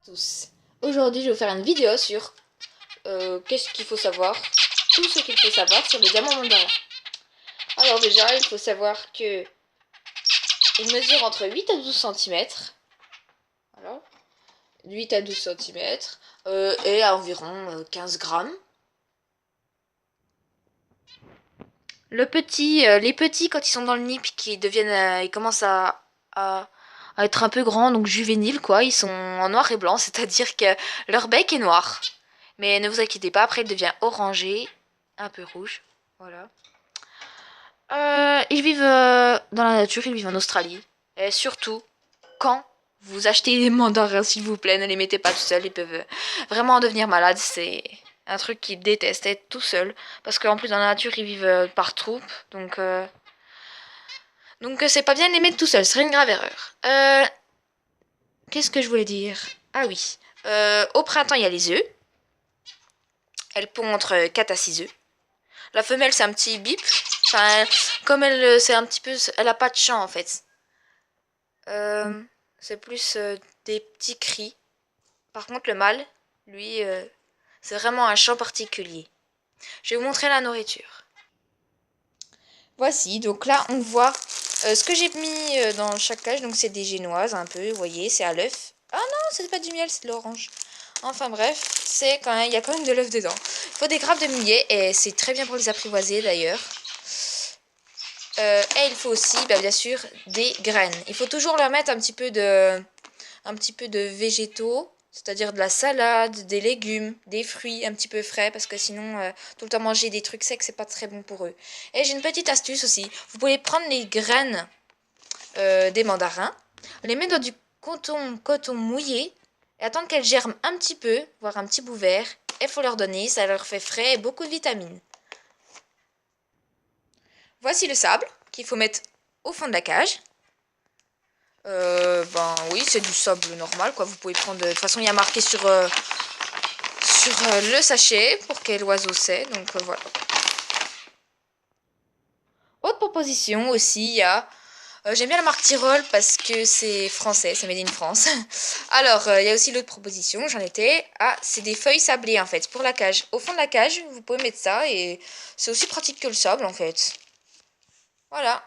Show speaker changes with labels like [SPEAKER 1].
[SPEAKER 1] Tous. Aujourd'hui, je vais vous faire une vidéo sur qu'est-ce qu'il faut savoir, tout ce qu'il faut savoir sur le diamant mandarin. Alors déjà, il faut savoir que il mesure entre 8 à 12 centimètres. Voilà. 8 à 12 centimètres et à environ 15 grammes. Les petits, quand ils sont dans le nid, puis qu'ils deviennent, ils commencent à, à être un peu grands, donc juvéniles, quoi. Ils sont en noir et blanc, c'est-à-dire que leur bec est noir. Mais ne vous inquiétez pas, après il devient orangé, un peu rouge. Voilà. Ils vivent dans la nature, ils vivent en Australie. Et surtout, quand vous achetez des mandarins, s'il vous plaît, ne les mettez pas tout seuls, ils peuvent vraiment en devenir malades. C'est un truc qu'ils détestent, être tout seuls. Parce qu'en plus, dans la nature, ils vivent par troupes. Donc c'est pas bien de les mettre tout seuls, ce serait une grave erreur. Qu'est-ce que je voulais dire? Ah oui. Au printemps, il y a les œufs. Elles pondent entre 4 à 6 œufs. La femelle, c'est un petit bip. Enfin, comme elle, c'est un petit peu, elle a pas de chant en fait. C'est plus des petits cris. Par contre, le mâle, lui, c'est vraiment un chant particulier. Je vais vous montrer la nourriture. Voici, donc là, on voit ce que j'ai mis dans chaque cage. Donc, c'est des génoises un peu, vous voyez, c'est à l'œuf. Ah non, c'est pas du miel, c'est de l'orange. Enfin bref, c'est quand même, il y a quand même de l'œuf dedans. Il faut des grappes de millet et c'est très bien pour les apprivoiser d'ailleurs. Et il faut aussi, bien sûr, des graines. Il faut toujours leur mettre un petit peu de végétaux, c'est-à-dire de la salade, des légumes, des fruits un petit peu frais, parce que sinon, tout le temps manger des trucs secs, c'est pas très bon pour eux. Et j'ai une petite astuce aussi. Vous pouvez prendre les graines des mandarins, les mettre dans du coton mouillé, et attendre qu'elles germent un petit peu, voire un petit bout vert. Et il faut leur donner, ça leur fait frais et beaucoup de vitamines. Voici le sable qu'il faut mettre au fond de la cage. Ben oui, c'est du sable normal, quoi. Vous pouvez prendre. De toute façon, il y a marqué sur le sachet pour quel oiseau c'est. Donc voilà. Autre proposition aussi, il y a. J'aime bien la marque Tyrol parce que c'est français, c'est made in France. Alors, il y a aussi l'autre proposition, j'en étais. Ah, c'est des feuilles sablées en fait, pour la cage. Au fond de la cage, vous pouvez mettre ça et c'est aussi pratique que le sable en fait. Voilà.